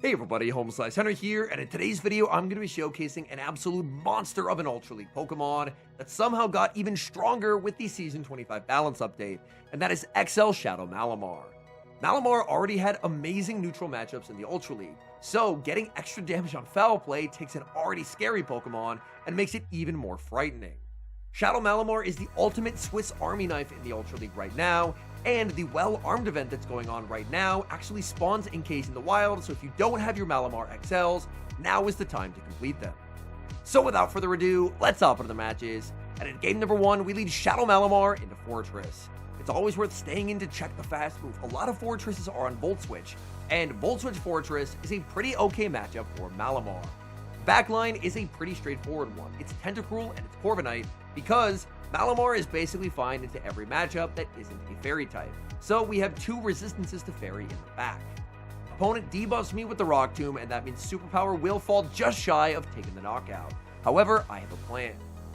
Hey everybody, HomeSliceHenry here, and in today's video, I'm going to be showcasing an absolute monster of an Ultra League Pokemon that somehow got even stronger with the Season 25 balance update, and that is XL Shadow Malamar. Malamar already had amazing neutral matchups in the Ultra League, so getting extra damage on Foul Play takes an already scary Pokemon and makes it even more frightening. Shadow Malamar is the ultimate Swiss Army knife in the Ultra League right now, and the well-armed event that's going on right now actually spawns encased in the wild, so if you don't have your Malamar XLs, now is the time to complete them. So without further ado, let's hop into the matches, and in game number 1, we lead Shadow Malamar into Fortress. It's always worth staying in to check the fast move. A lot of Fortresses are on Volt Switch, and Volt Switch Fortress is a pretty okay matchup for Malamar. Backline is a pretty straightforward one. It's Tentacruel and it's Corviknight, because Malamar is basically fine into every matchup that isn't a Fairy type. So we have two resistances to Fairy in the back. Opponent debuffs me with the Rock Tomb, and that means Superpower will fall just shy of taking the knockout. However, I have a plan.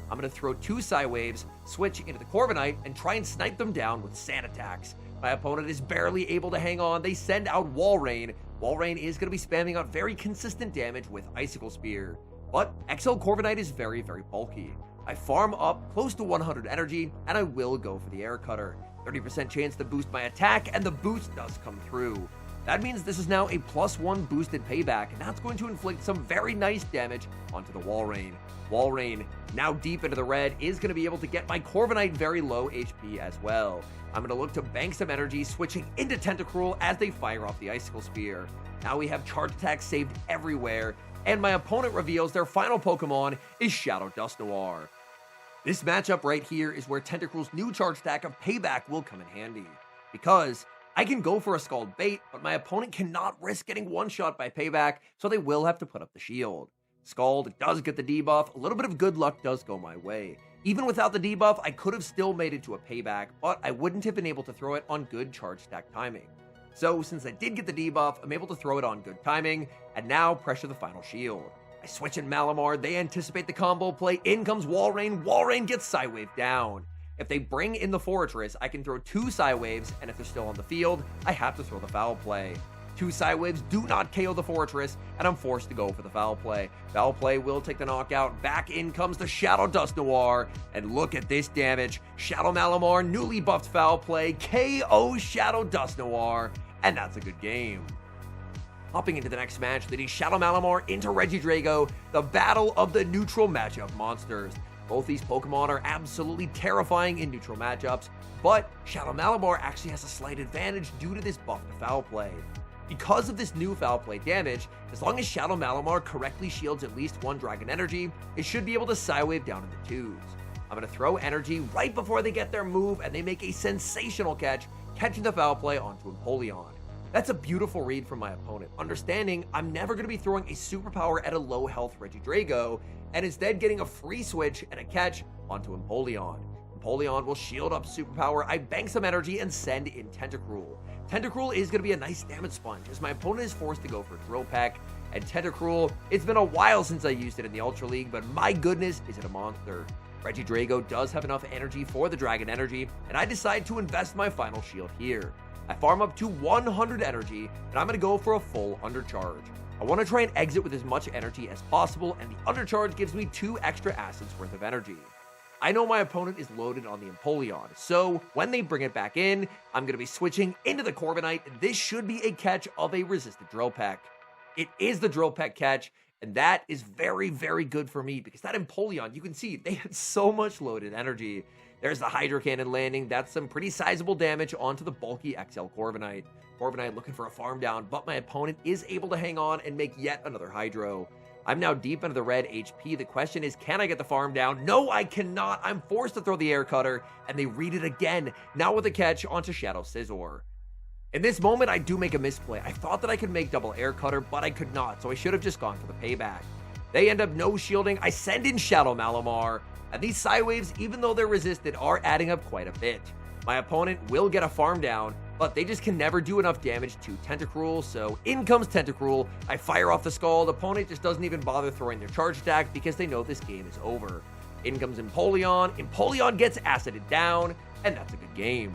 I'm going to throw two Psywaves, switch into the Corviknight, and try and snipe them down with Sand Attacks. My opponent is barely able to hang on. They send out Wall Rain. Wall Rain is going to be spamming out very consistent damage with Icicle Spear. But XL Corviknight is very, very bulky. I farm up close to 100 energy, and I will go for the Air Cutter. 30% chance to boost my attack, and the boost does come through. That means this is now a +1 boosted payback, and that's going to inflict some very nice damage onto the Wall Rain. Wall Rain, now deep into the red, is going to be able to get my Corviknight very low HP as well. I'm going to look to bank some energy, switching into Tentacruel as they fire off the Icicle Spear. Now we have Charge Attack saved everywhere, and my opponent reveals their final Pokemon is Shadow Dusknoir. This matchup right here is where Tentacruel's new charge attack of Payback will come in handy, because I can go for a Scald Bait, but my opponent cannot risk getting one-shot by Payback, so they will have to put up the shield. Scald does get the debuff, a little bit of good luck does go my way. Even without the debuff, I could have still made it to a Payback, but I wouldn't have been able to throw it on good charge attack timing. So since I did get the debuff, I'm able to throw it on good timing, and now pressure the final shield. I switch in Malamar, they anticipate the combo play, in comes Wall Rain gets Psywave down. If they bring in the Fortress, I can throw two Psywaves, and if they're still on the field, I have to throw the Foul Play. Two Psywaves do not KO the Fortress, and I'm forced to go for the Foul Play. Foul Play will take the knockout, back in comes the Shadow Dusknoir, and look at this damage. Shadow Malamar, newly buffed Foul Play, KO Shadow Dusknoir, and that's a good game. Hopping into the next match, leading Shadow Malamar into Regidrago, the battle of the neutral matchup monsters. Both these Pokemon are absolutely terrifying in neutral matchups, but Shadow Malamar actually has a slight advantage due to this buff to Foul Play. Because of this new Foul Play damage, as long as Shadow Malamar correctly shields at least one Dragon Energy, it should be able to Psywave down in the twos. I'm going to throw energy right before they get their move, and they make a sensational catch, catching the Foul Play onto Empoleon. That's a beautiful read from my opponent, understanding I'm never going to be throwing a superpower at a low health Regidrago, and instead getting a free switch and a catch onto Empoleon. Empoleon will shield up superpower, I bank some energy and send in Tentacruel. Tentacruel is going to be a nice damage sponge, as my opponent is forced to go for Drill Peck, and Tentacruel, it's been a while since I used it in the Ultra League, but my goodness, is it a monster. Regidrago does have enough energy for the Dragon Energy, and I decide to invest my final shield here. I farm up to 100 energy, and I'm going to go for a full undercharge. I want to try and exit with as much energy as possible, and the undercharge gives me 2 extra acids worth of energy. I know my opponent is loaded on the Empoleon, so when they bring it back in, I'm going to be switching into the Corviknight. This should be a catch of a resisted Drill Peck. It is the Drill Peck catch, and that is very, very good for me, because that Empoleon, you can see, they had so much loaded energy. There's the Hydro Cannon landing. That's some pretty sizable damage onto the bulky XL Corviknight. Corviknight looking for a farm down, but my opponent is able to hang on and make yet another Hydro. I'm now deep into the red HP. The question is, can I get the farm down? No, I cannot. I'm forced to throw the Air Cutter, and they read it again, now with a catch onto Shadow Scizor. In this moment, I do make a misplay. I thought that I could make double Air Cutter, but I could not, so I should have just gone for the Payback. They end up no shielding. I send in Shadow Malamar, and these Psywaves, even though they're resisted, are adding up quite a bit. My opponent will get a farm down, but they just can never do enough damage to Tentacruel, so in comes Tentacruel. I fire off the Scald. Opponent just doesn't even bother throwing their charge attack because they know this game is over. In comes Empoleon. Empoleon gets acided down, and that's a good game.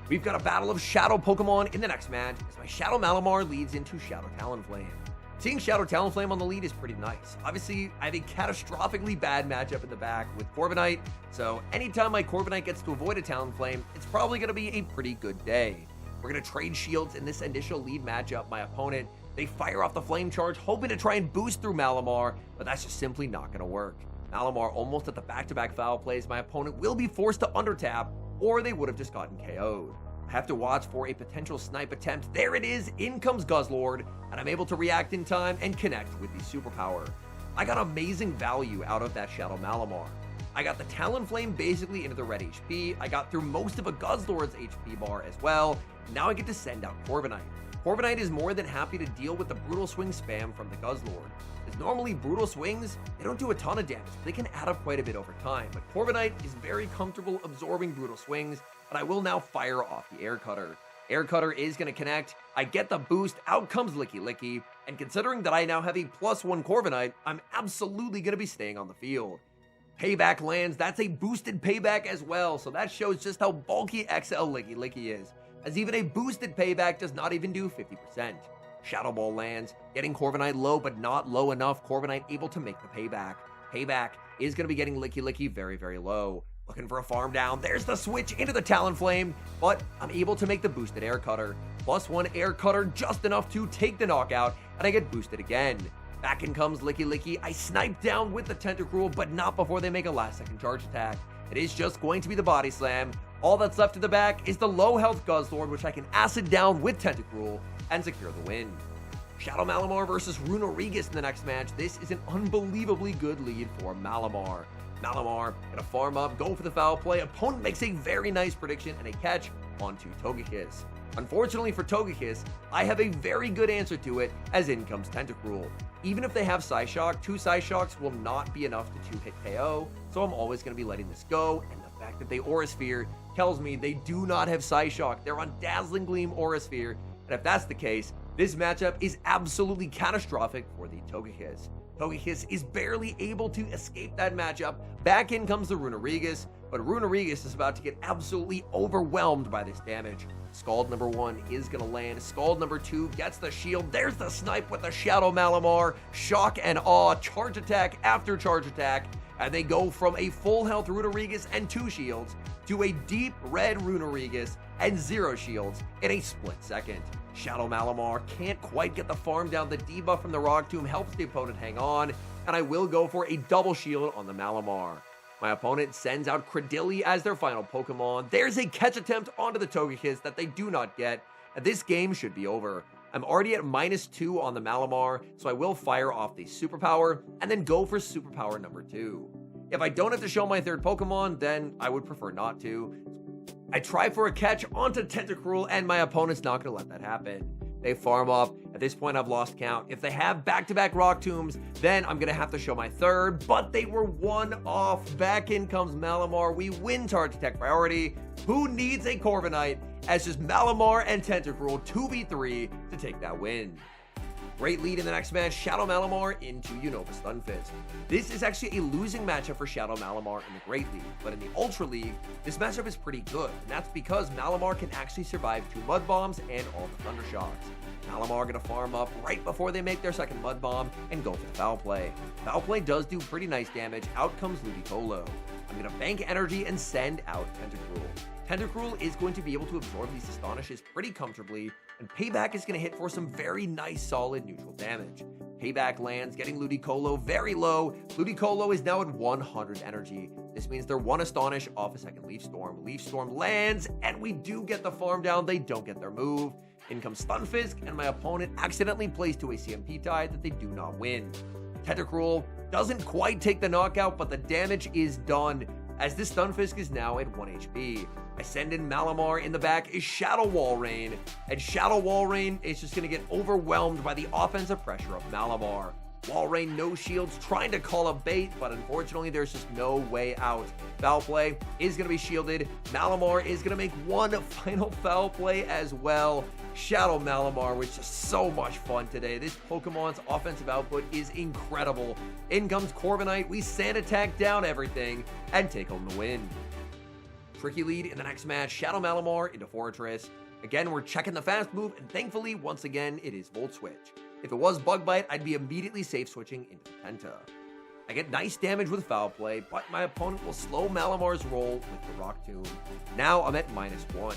We've got a battle of Shadow Pokemon in the next match as my Shadow Malamar leads into Shadow Talonflame. Seeing Shadow Talonflame on the lead is pretty nice. Obviously, I have a catastrophically bad matchup in the back with Corviknight, so anytime my Corviknight gets to avoid a Talonflame, it's probably going to be a pretty good day. We're going to trade shields in this initial lead matchup. My opponent, they fire off the Flame Charge, hoping to try and boost through Malamar, but that's just simply not going to work. Malamar almost at the back-to-back foul plays. My opponent will be forced to undertap, or they would have just gotten KO'd. I have to watch for a potential snipe attempt. There it is, in comes Guzzlord, and I'm able to react in time and connect with the superpower. I got amazing value out of that Shadow Malamar. I got the Talonflame basically into the red HP. I got through most of a Guzzlord's HP bar as well. Now I get to send out Corviknight. Corviknight is more than happy to deal with the Brutal Swing spam from the Guzzlord. As normally Brutal Swings, they don't do a ton of damage, but they can add up quite a bit over time. But Corviknight is very comfortable absorbing Brutal Swings, but I will now fire off the Air Cutter. Air Cutter is going to connect. I get the boost. Out comes Licky Licky. And considering that I now have a +1 Corviknight, I'm absolutely going to be staying on the field. Payback lands. That's a boosted payback as well. So that shows just how bulky XL Licky Licky is, as even a boosted payback does not even do 50%. Shadow Ball lands, getting Corviknight low, but not low enough. Corviknight able to make the payback. Payback is going to be getting Licky Licky very, very low. Looking for a farm down. There's the switch into the Talonflame, but I'm able to make the boosted Air Cutter. +1 Air Cutter, just enough to take the knockout, and I get boosted again. Back in comes Licky Licky. I snipe down with the Tentacruel, but not before they make a last-second charge attack. It is just going to be the Body Slam. All that's left in the back is the low-health Guzzlord, which I can acid down with Tentacruel and secure the win. Shadow Malamar versus Runerigus in the next match. This is an unbelievably good lead for Malamar. Malamar gonna farm up, go for the foul play. Opponent makes a very nice prediction and a catch onto Togekiss. Unfortunately for Togekiss, I have a very good answer to it, as in comes Tentacruel. Even if they have Psyshock, 2 Psyshocks will not be enough to 2-hit KO, so I'm always going to be letting this go, and the fact that they Aura Sphere tells me they do not have Psyshock. They're on Dazzling Gleam Aura Sphere, and if that's the case, this matchup is absolutely catastrophic for the Togekiss. Togekiss is barely able to escape that matchup. Back in comes the Runerigus, but Runerigus is about to get absolutely overwhelmed by this damage. Scald number 1 is going to land. Scald number 2 gets the shield. There's the snipe with the Shadow Malamar. Shock and awe, charge attack after charge attack, and they go from a full health Runerigus and 2 shields to a deep red Runerigus and 0 shields in a split second. Shadow Malamar can't quite get the farm down. The debuff from the Rock Tomb helps the opponent hang on, and I will go for a double shield on the Malamar. My opponent sends out Credilli as their final Pokemon. There's a catch attempt onto the Togekiss that they do not get, and this game should be over. I'm already at -2 on the Malamar, so I will fire off the Superpower and then go for Superpower number 2. If I don't have to show my third Pokemon, then I would prefer not to. I try for a catch onto Tentacruel, and my opponent's not going to let that happen. They farm up. At this point, I've lost count. If they have back-to-back Rock Tombs, then I'm going to have to show my third, but they were 1 off. Back in comes Malamar. We win Charge Attack priority. Who needs a Corviknight? As just Malamar and Tentacruel 2v3 to take that win. Great lead in the next match, Shadow Malamar into Unova Stunfisk. This is actually a losing matchup for Shadow Malamar in the Great League, but in the Ultra League, this matchup is pretty good, and that's because Malamar can actually survive 2 Mud Bombs and all the Thunder Shocks. Malamar gonna farm up right before they make their second Mud Bomb and go for the Foul Play. Foul Play does do pretty nice damage. Out comes Ludicolo. I'm gonna bank energy and send out Tentacruel. Tentacruel is going to be able to absorb these Astonishes pretty comfortably, and Payback is going to hit for some very nice solid neutral damage. Payback lands, getting Ludicolo very low. Ludicolo is now at 100 energy. This means they're 1 Astonish off a second Leaf Storm. Leaf Storm lands, and we do get the farm down. They don't get their move. In comes Stunfisk, and my opponent accidentally plays to a CMP tie that they do not win. Tentacruel doesn't quite take the knockout, but the damage is done, as this Stunfisk is now at 1 HP. I send in Malamar. In the back is Shadow Walrein, and Shadow Walrein is just going to get overwhelmed by the offensive pressure of Malamar. Walrein, no shields, trying to call a bait, but unfortunately there's just no way out. Foul Play is going to be shielded. Malamar is going to make 1 final Foul Play as well. Shadow Malamar was just so much fun today. This Pokemon's offensive output is incredible. In comes Corviknight. We sand attack down everything and take home the win. Tricky lead in the next match, Shadow Malamar into Fortress. Again, we're checking the fast move, and thankfully, once again, it is Volt Switch. If it was Bug Bite, I'd be immediately safe switching into the Penta. I get nice damage with Foul Play, but my opponent will slow Malamar's roll with the Rock Tomb. Now I'm at -1.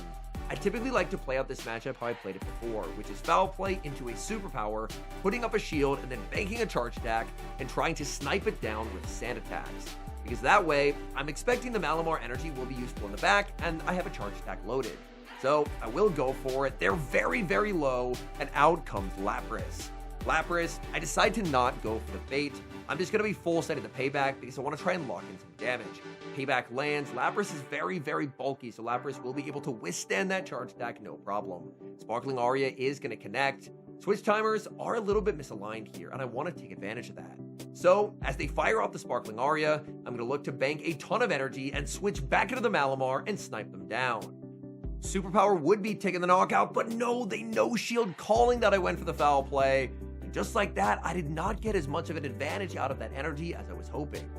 I typically like to play out this matchup how I played it before, which is Foul Play into a Superpower, putting up a shield, and then banking a charge attack, and trying to snipe it down with sand attacks. Because that way, I'm expecting the Malamar energy will be useful in the back, and I have a charge attack loaded. So I will go for it. They're very, very low, and out comes Lapras. Lapras, I decide to not go for the bait. I'm just going to be full setting the payback because I want to try and lock in some damage. Payback lands. Lapras is very, very bulky, so Lapras will be able to withstand that charge attack no problem. Sparkling Aria is going to connect. Switch timers are a little bit misaligned here, and I want to take advantage of that. So, as they fire off the Sparkling Aria, I'm going to look to bank a ton of energy and switch back into the Malamar and snipe them down. Superpower would be taking the knockout, but no, they no-shield, calling that I went for the Foul Play. And just like that, I did not get as much of an advantage out of that energy as I was hoping.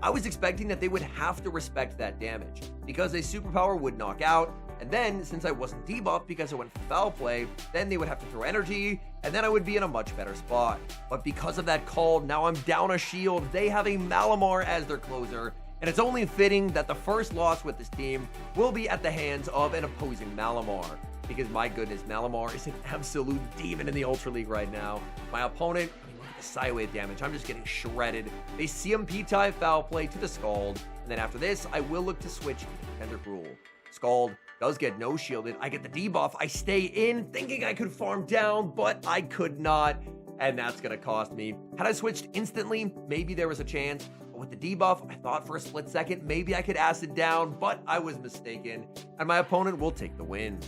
I was expecting that they would have to respect that damage, because a Superpower would knock out, and then, since I wasn't debuffed because I went for Foul Play, then they would have to throw energy, and then I would be in a much better spot. But because of that call, now I'm down a shield. They have a Malamar as their closer, and it's only fitting that the first loss with this team will be at the hands of an opposing Malamar. Because my goodness, Malamar is an absolute demon in the Ultra League right now. My opponent, look at the Psywave damage. I'm just getting shredded. They CMP-type Foul Play to the Scald, and then after this, I will look to switch into Tentacruel. Scald does get no shielded. I get the debuff. I stay in, thinking I could farm down, but I could not, and that's going to cost me. Had I switched instantly, maybe there was a chance. With the debuff, I thought for a split second maybe I could acid down, but I was mistaken, and my opponent will take the win.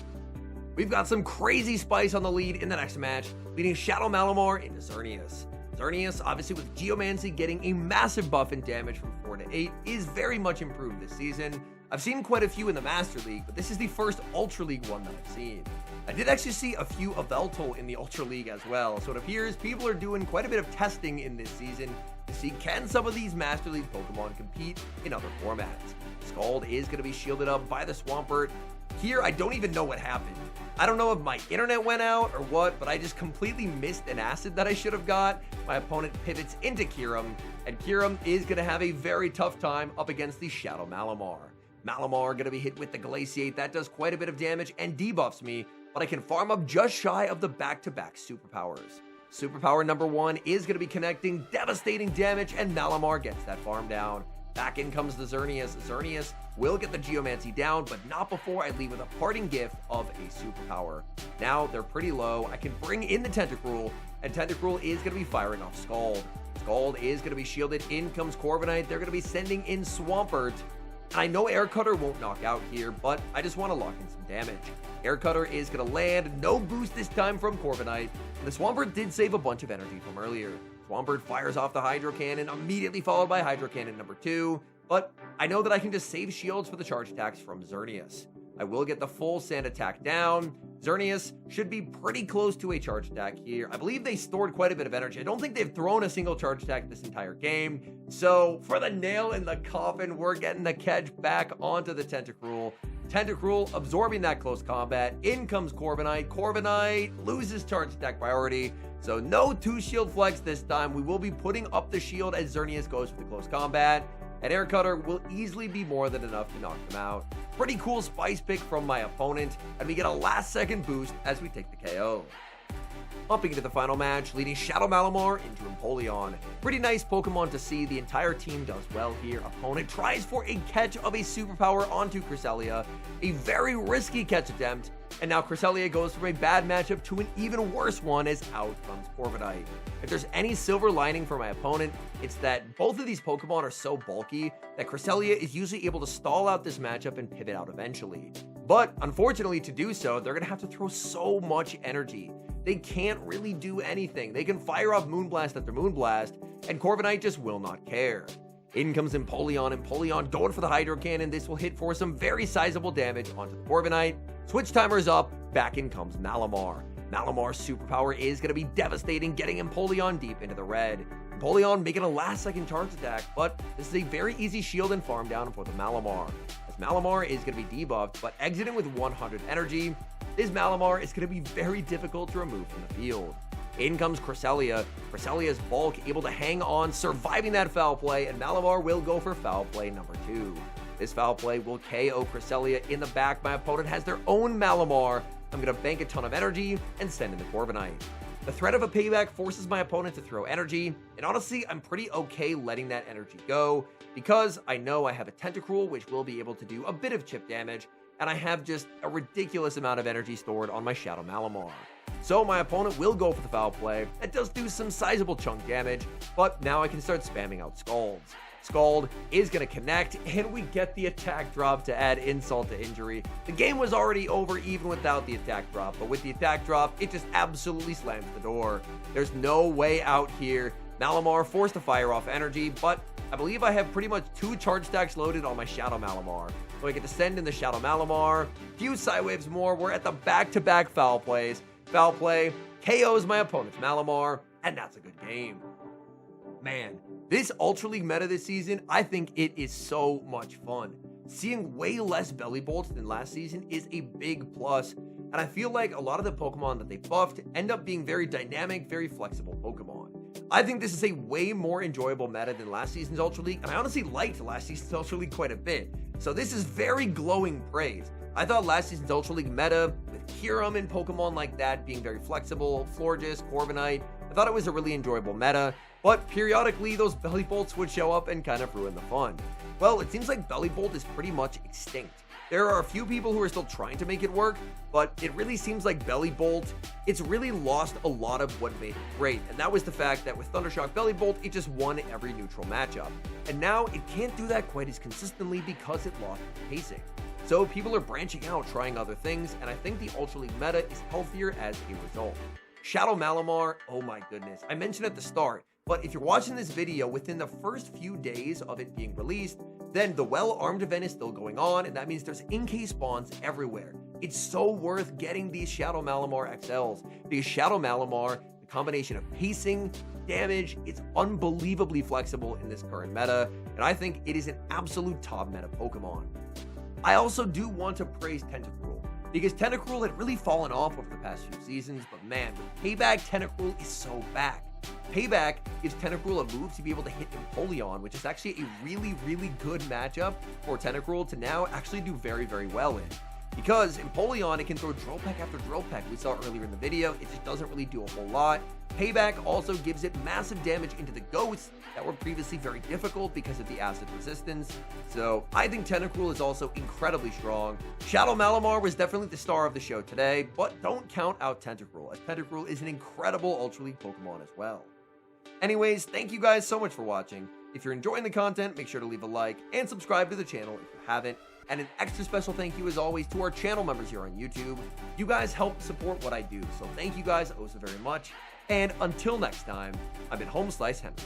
We've got some crazy spice on the lead in the next match, leading Shadow Malamar into xerneas. Xerneas, obviously with Geomancy getting a massive buff in damage from 4 to 8, is very much improved this season. I've seen quite a few in the Master League, but this is the first Ultra League one that I've seen. I did actually see a few Yveltal in the Ultra League as well, so it appears people are doing quite a bit of testing in this season to see can some of these Master League Pokemon compete in other formats. Scald is going to be shielded up by the Swampert. Here, I don't even know what happened. I don't know if my internet went out or what, but I just completely missed an acid that I should have got. My opponent pivots into Kyurem, and Kyurem is going to have a very tough time up against the Shadow Malamar. Malamar going to be hit with the Glaciate. That does quite a bit of damage and debuffs me, but I can farm up just shy of the back-to-back superpowers. Superpower number 1 is going to be connecting, devastating damage, and Malamar gets that farm down. Back in comes the Xerneas. Xerneas will get the Geomancy down, but not before I leave with a parting gift of a superpower. Now they're pretty low. I can bring in the Tentacruel, and Tentacruel is going to be firing off Scald. Scald is going to be shielded. In comes Corviknight. They're going to be sending in Swampert. I know Air Cutter won't knock out here, but I just want to lock in some damage. Air Cutter is going to land. No boost this time from Corviknight. And the Swampert did save a bunch of energy from earlier. Swampert fires off the Hydro Cannon, immediately followed by Hydro Cannon number 2. But I know that I can just save shields for the charge attacks from Xerneas. I will get the full sand attack down. Xerneas should be pretty close to a charge attack here. I believe they stored quite a bit of energy. I don't think they've thrown a single charge attack this entire game. So for the nail in the coffin, we're getting the catch back onto the Tentacruel. Tentacruel absorbing that close combat. In comes Corviknight. Corviknight loses charge attack priority. So no 2-shield flex this time. We will be putting up the shield as Xerneas goes for the close combat. And Air Cutter will easily be more than enough to knock them out. Pretty cool spice pick from my opponent, and we get a last-second boost as we take the KO. Bumping into the final match, leading Shadow Malamar into Empoleon. Pretty nice Pokemon to see. The entire team does well here. Opponent tries for a catch of a superpower onto Cresselia. A very risky catch attempt. And now Cresselia goes from a bad matchup to an even worse one as out comes Corviknight. If there's any silver lining for my opponent, it's that both of these Pokemon are so bulky that Cresselia is usually able to stall out this matchup and pivot out eventually. But unfortunately, to do so, they're going to have to throw so much energy. They can't really do anything. They can fire off Moonblast after Moonblast, and Corviknight just will not care. In comes Empoleon. Empoleon going for the Hydro Cannon. This will hit for some very sizable damage onto the Corviknight. Switch timer is up. Back in comes Malamar. Malamar's superpower is going to be devastating, getting Empoleon deep into the red. Empoleon making a last-second charge attack, but this is a very easy shield and farm down for the Malamar. As Malamar is going to be debuffed, but exiting with 100 energy, this Malamar is going to be very difficult to remove from the field. In comes Cresselia. Cresselia's bulk able to hang on, surviving that foul play, and Malamar will go for foul play number 2. This foul play will KO Cresselia in the back. My opponent has their own Malamar. I'm going to bank a ton of energy and send in the Corviknight. The threat of a payback forces my opponent to throw energy, and honestly, I'm pretty okay letting that energy go because I know I have a Tentacruel, which will be able to do a bit of chip damage, and I have just a ridiculous amount of energy stored on my Shadow Malamar. So my opponent will go for the foul play. That does do some sizable chunk damage, but now I can start spamming out Scalds. Scald is going to connect, and we get the attack drop to add insult to injury. The game was already over even without the attack drop, but with the attack drop, it just absolutely slams the door. There's no way out here. Malamar forced to fire off energy, but I believe I have pretty much 2 charge stacks loaded on my Shadow Malamar. So I get to send in the Shadow Malamar, few side waves more. We're at the back-to-back foul plays. Foul play KOs my opponent's Malamar, and that's a good game. Man, this Ultra League meta this season, I think it is so much fun. Seeing way less belly bolts than last season is a big plus, and I feel like a lot of the Pokemon that they buffed end up being very dynamic, very flexible Pokemon. I think this is a way more enjoyable meta than last season's Ultra League, and I honestly liked last season's Ultra League quite a bit, so this is very glowing praise. I thought last season's Ultra League meta, with Kyurem and Pokemon like that being very flexible, Florges, Corviknight, I thought it was a really enjoyable meta, but periodically those Belly Bolts would show up and kind of ruin the fun. Well, it seems like Belly Bolt is pretty much extinct. There are a few people who are still trying to make it work, but it really seems like Belly Bolt, it's really lost a lot of what made it great, and that was the fact that with Thundershock Belly Bolt, it just won every neutral matchup. And now it can't do that quite as consistently because it lost its pacing. So people are branching out, trying other things, and I think the Ultra League meta is healthier as a result. Shadow Malamar, oh my goodness. I mentioned at the start, but if you're watching this video within the first few days of it being released, then the well-armed event is still going on, and that means there's in-case spawns everywhere. It's so worth getting these Shadow Malamar XLs, because Shadow Malamar, the combination of pacing, damage, it's unbelievably flexible in this current meta, and I think it is an absolute top meta Pokemon. I also do want to praise Tentacruel, because Tentacruel had really fallen off over the past few seasons, but man, with Payback, Tentacruel is so back. Payback gives Tentacruel a move to be able to hit Empoleon, which is actually a really, really good matchup for Tentacruel to now actually do very, very well in. Because Empoleon, it can throw Drill Peck after Drill Peck. We saw earlier in the video, it just doesn't really do a whole lot. Payback also gives it massive damage into the ghosts that were previously very difficult because of the acid resistance. So I think Tentacruel is also incredibly strong. Shadow Malamar was definitely the star of the show today, but don't count out Tentacruel, as Tentacruel is an incredible Ultra League Pokemon as well. Anyways, thank you guys so much for watching. If you're enjoying the content, make sure to leave a like and subscribe to the channel if you haven't. And an extra special thank you as always to our channel members here on YouTube. You guys help support what I do, so thank you guys oh so very much. And until next time, I've been HomeSliceHenry.